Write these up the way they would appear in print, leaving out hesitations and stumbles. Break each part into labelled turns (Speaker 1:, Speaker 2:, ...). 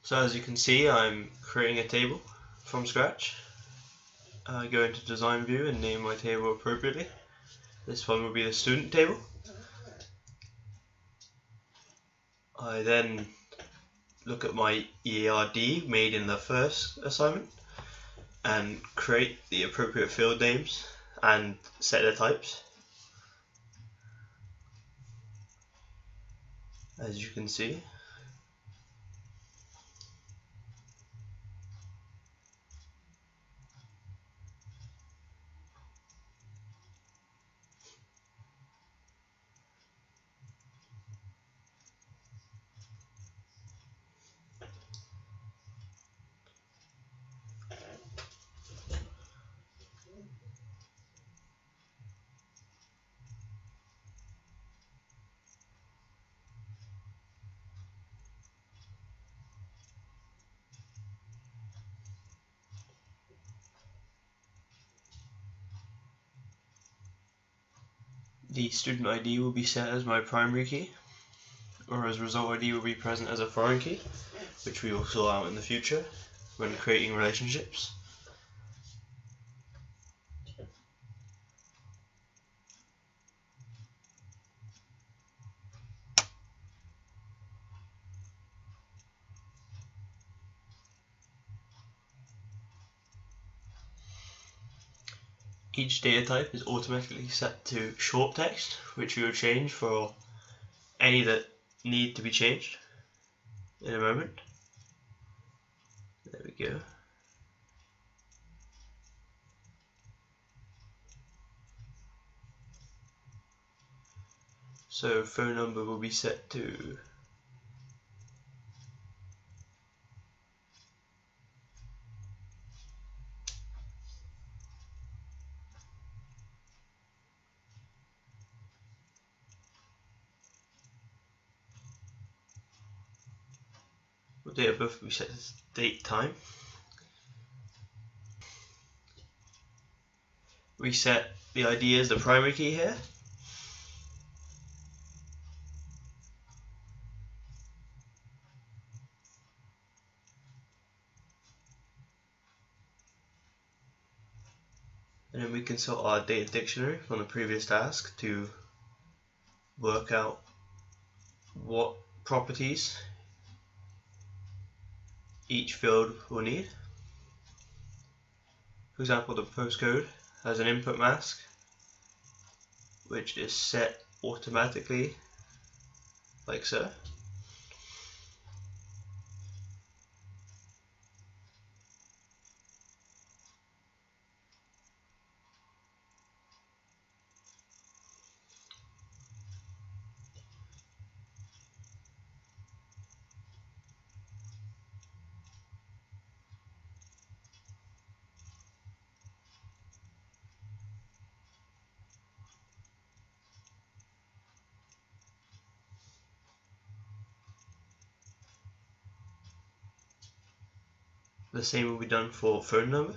Speaker 1: So as you can see, I'm creating a table from scratch. Go into design view and name my table appropriately. This one will be the student table. I then look at my EARD made in the first assignment and create the appropriate field names and set the types. As you can see, the student ID will be set as my primary key, or as result ID will be present as a foreign key, which we will sort out in the future when creating relationships. Each data type is automatically set to short text, which we will change for any that need to be changed in a moment. There we go. So phone number will be set to date of birth will be set as date time. We set the ID as the primary key here. And then we consult our data dictionary from the previous task to work out what properties each field will need. For example, the postcode has an input mask which is set automatically like so. The same will be done for phone number.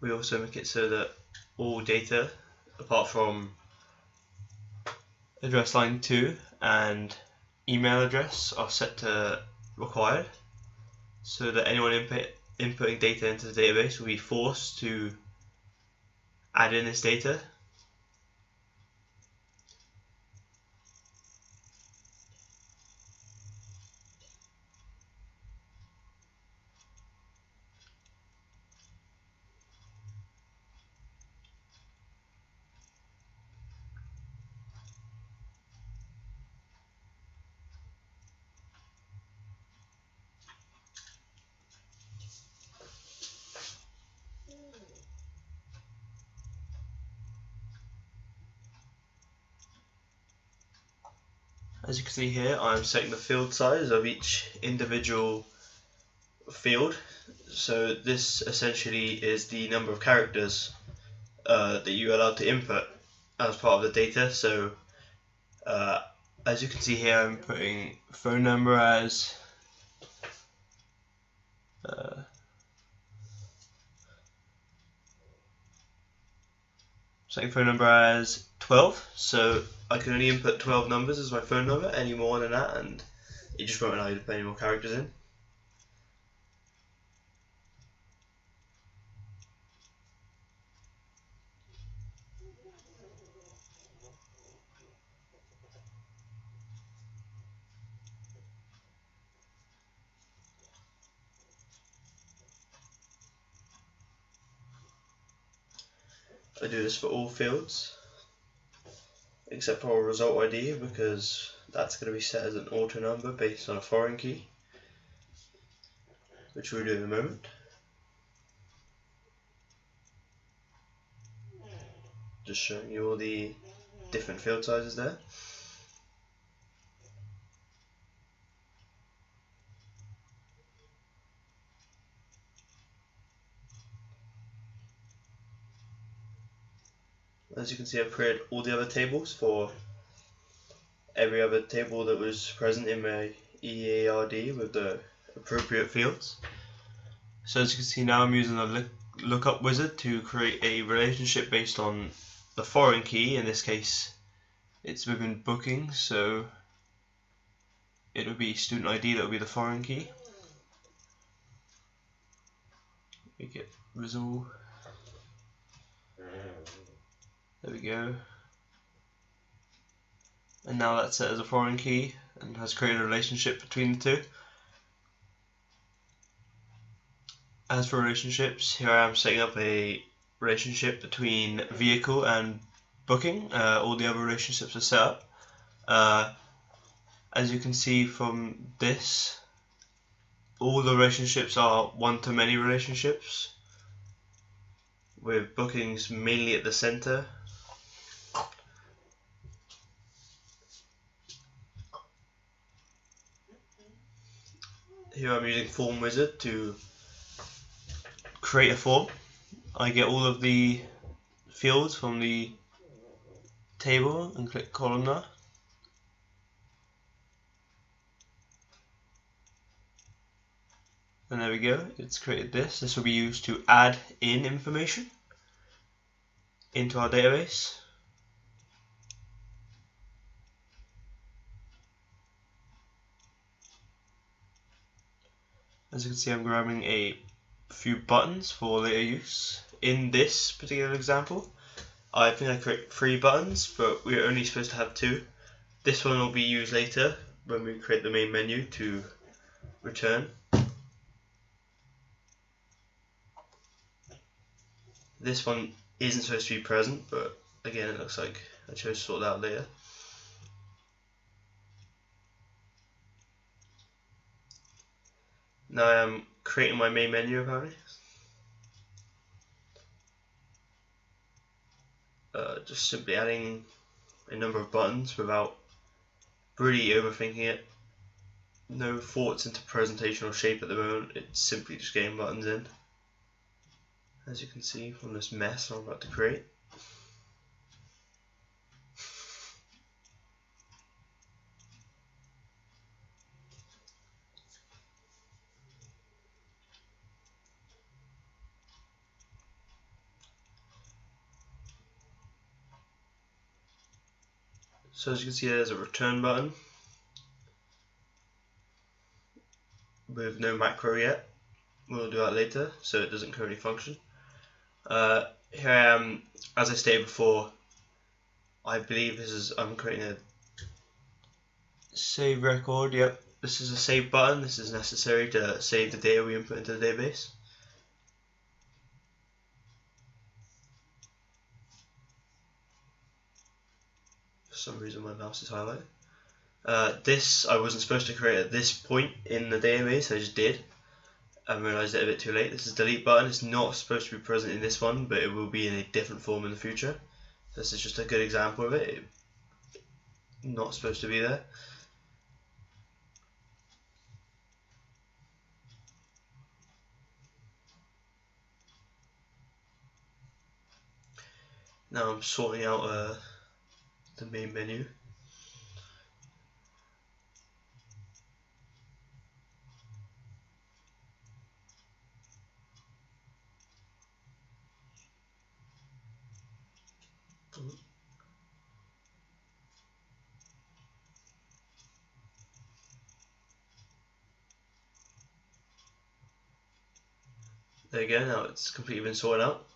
Speaker 1: We also make it so that all data, apart from address line 2 and email address, are set to required, so that anyone inputting data into the database will be forced to add in this data. As you can see here, I'm setting the field size of each individual field. So this essentially is the number of characters that you're allowed to input as part of the data. So as you can see here, I'm putting phone number as setting phone number as 12, so I can only input 12 numbers as my phone number. Any more than that and it just won't allow you to put any more characters in. I do this for all fields except for a result ID, because that's going to be set as an auto number based on a foreign key, which we'll do in a moment. Just showing you all the different field sizes there. As you can see, I've created all the other tables for every other table that was present in my EARD with the appropriate fields. So as you can see now, I'm using a lookup wizard to create a relationship based on the foreign key. In this case, it's within booking, so it would be student ID that would be the foreign key. Make it result. There we go. And now that's set as a foreign key and has created a relationship between the two. As for relationships, here I am setting up a relationship between vehicle and booking. All the other relationships are set up. As you can see from this, all the relationships are one-to-many relationships, with bookings mainly at the center. Here I'm using Form Wizard to create a form. I get all of the fields from the table and click columnar. And there we go, it's created this. This will be used to add in information into our database. As you can see, I'm grabbing a few buttons for later use. In this particular example, I think I create 3 buttons, but we're only supposed to have 2. This one will be used later when we create the main menu to return. This one isn't supposed to be present, but again, it looks like I chose to sort that out later. Now I am creating my main menu apparently. Just simply adding a number of buttons without really overthinking it. No thoughts into presentation or shape at the moment, it's simply just getting buttons in. As you can see from this mess I'm about to create. So as you can see, there's a return button with no macro yet. We'll do that later, so it doesn't currently function. Here I am, as I stated before, I believe I'm creating a save record. Yep, this is a save button. This is necessary to save the data we input into the database. For some reason my mouse is highlighted. This I wasn't supposed to create at this point in the database, I just did. I realised it a bit too late. This is delete button. It's not supposed to be present in this one, but it will be in a different form in the future. This is just a good example of it. It's not supposed to be there. Now I'm sorting out the main menu. There you go, now it's completely been sorted out.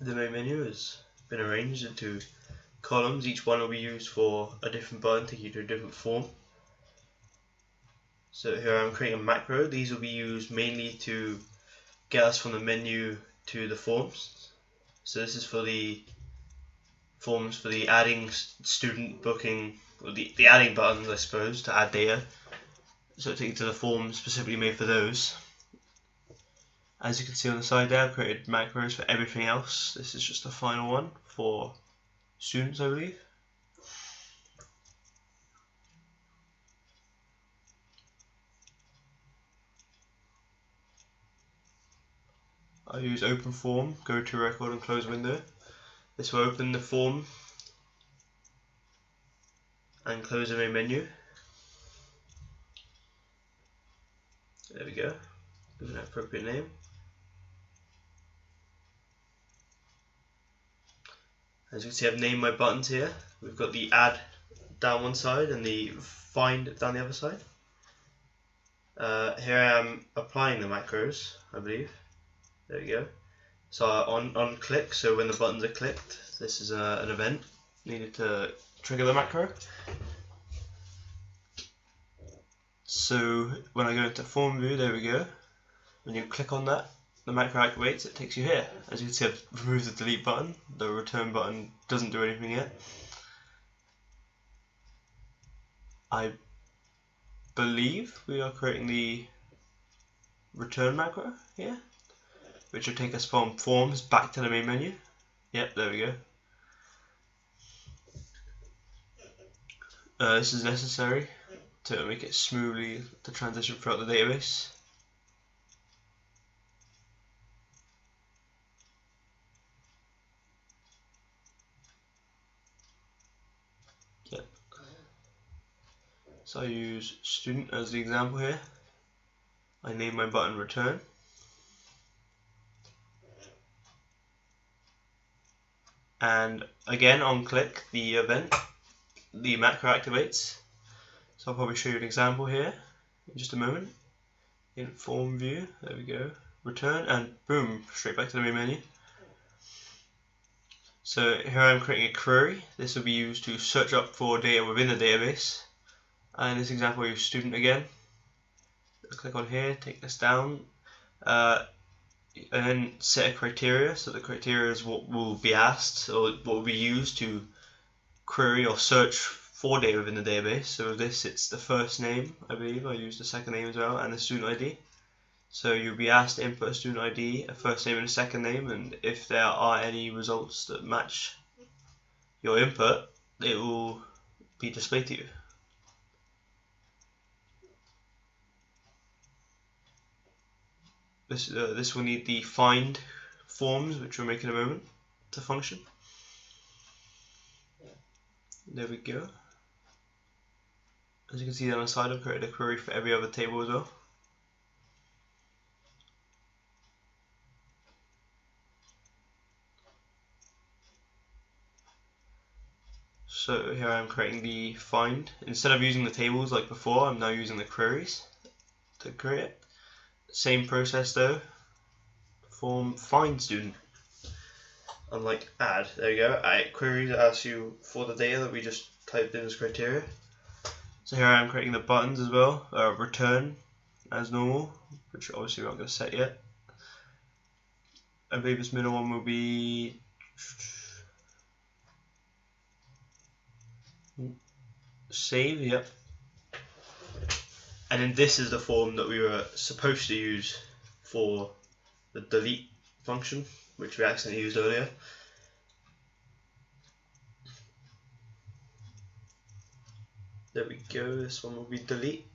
Speaker 1: The main menu has been arranged into columns, each one will be used for a different button, take you to a different form. So here I'm creating a macro. These will be used mainly to get us from the menu to the forms. So this is for the forms for the adding student booking, or the adding buttons, I suppose, to add data. So it takes you to the form specifically made for those. As you can see on the side there, I've created macros for everything else. This is just the final one for students, I believe. I use open form, go to record and close window. This will open the form and close the main menu. There we go. Give it an appropriate name. As you can see, I've named my buttons here. We've got the add down one side and the find down the other side. Here I am applying the macros, I believe. There we go. So on click, so when the buttons are clicked, this is an event needed to trigger the macro. So when I go into form view, there we go. When you click on that, the macro activates, it takes you here. As you can see, I've removed the delete button. The return button doesn't do anything yet. I believe we are creating the return macro here, which will take us from forms back to the main menu. Yep, there we go. This is necessary to make it smoothly to transition throughout the database. Yep. So I use student as the example here. I name my button return. And again, on click the event, the macro activates. So I'll probably show you an example here in just a moment. In form view, there we go, return, and boom, straight back to the main menu. So here I'm creating a query. This will be used to search up for data within the database. And in this example, I use student again. I'll click on here, take this down, and then set a criteria. So the criteria is what will be asked, or what will be used to query or search for data within the database. So with this, it's the first name, I believe. I use the second name as well, and the student ID. So you'll be asked to input a student ID, a first name and a second name, and if there are any results that match your input, it will be displayed to you. This will need the find forms, which we'll make in a moment, to function. There we go. As you can see on the side, I've created a query for every other table as well. So here I am creating the find. Instead of using the tables like before, I'm now using the queries to create it. Same process though, form find student. Unlike add, there you go. Queries asks you for the data that we just typed in as criteria. So here I am creating the buttons as well, return as normal, which obviously we're not going to set yet. I believe this middle one will be save, yep. And then this is the form that we were supposed to use for the delete function, which we accidentally used earlier. There we go, this one will be delete.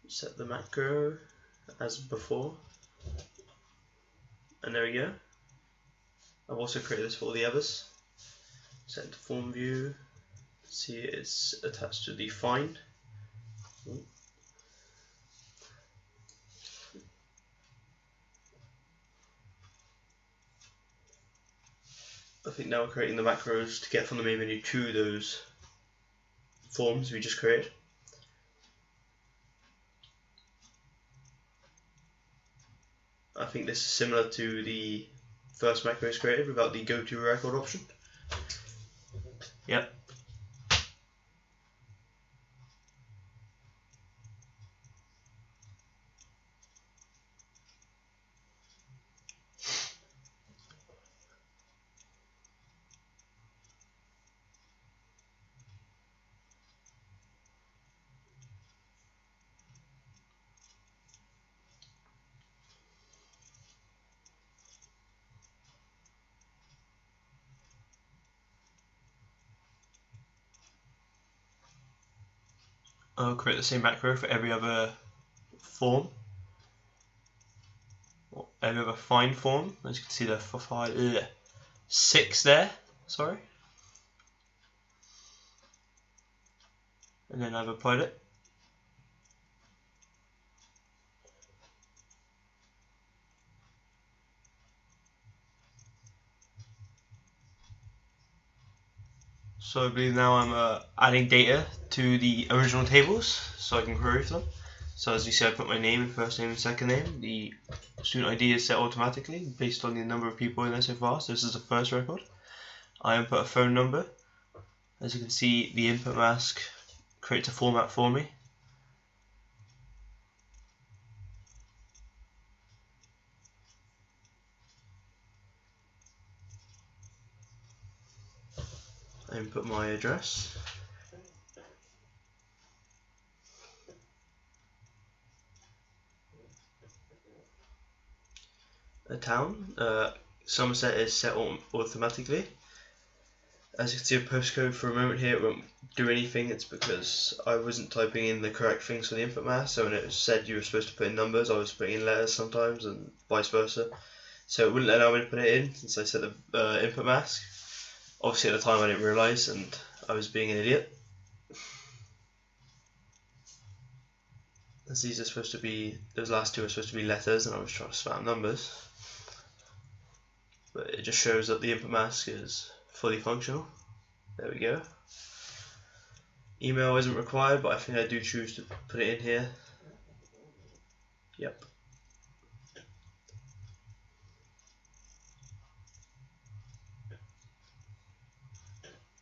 Speaker 1: Set the macro as before, and there we go. I've also created this for all the others. Set into form view. See, it's attached to the find. I think now we're creating the macros to get from the main menu to those forms we just created. I think this is similar to the first macros created without the go to record option. Yep. I'll create the same macro for every other form, or every other find form. As you can see, the 6 there. Sorry, and then I've applied it. So I believe now I'm adding data to the original tables so I can query for them. So as you see, I put my name, first name and second name. The student ID is set automatically based on the number of people in there so far. So this is the first record. I input a phone number. As you can see, the input mask creates a format for me. I input my address. A town. Somerset is set automatically. As you can see, a postcode for a moment here, it won't do anything. It's because I wasn't typing in the correct things for the input mask. So when it said you were supposed to put in numbers, I was putting in letters sometimes, and vice versa. So it wouldn't allow me to put it in since I set the input mask. Obviously at the time I didn't realise, and I was being an idiot. As these are supposed to be, those last two are supposed to be letters, and I was trying to spam numbers. But it just shows that the input mask is fully functional. There we go. Email isn't required, but I think I do choose to put it in here. Yep.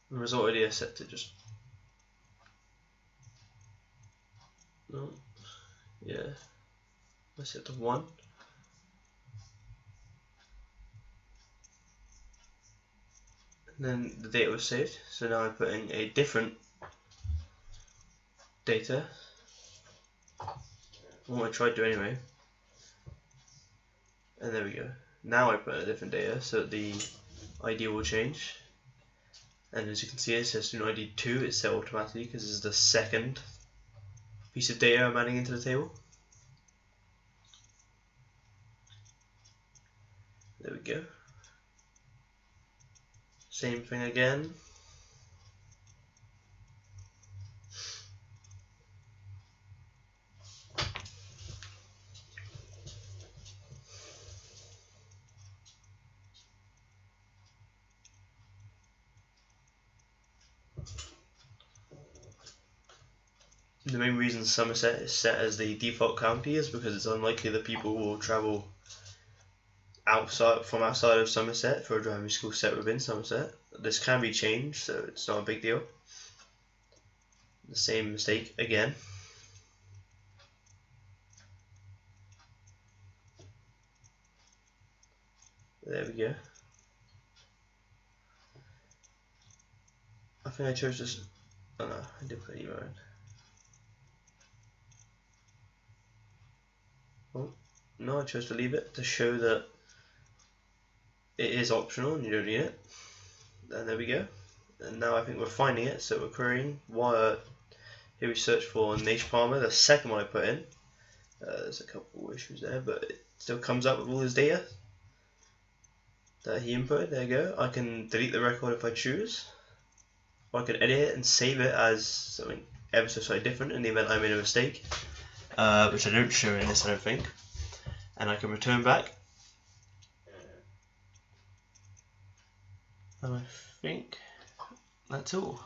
Speaker 1: The result ID is set to just I set to 1. And then the data was saved, so now I'm putting a different data. What I tried to anyway. And there we go. Now I put in a different data, so the ID will change. And as you can see, it says student ID 2 is set automatically because this is the second piece of data I'm adding into the table. There we go. Same thing again. The main reason Somerset is set as the default county is because it's unlikely that people will travel from outside of Somerset for a driving school set within Somerset. This can be changed, so it's not a big deal. The same mistake again. There we go. I think I chose this. Oh no, I did put email in. Oh, no, I chose to leave it to show that it is optional and you don't need it. And there we go. And now I think we're finding it, so we're querying. Here we search for Nash Palmer, the second one I put in. There's a couple issues there, but it still comes up with all his data. that he inputted. There you go. I can delete the record if I choose, or I can edit it and save it as something ever so slightly different in the event I made a mistake, which I don't show in this, I don't think. And I can return back. And I think that's all.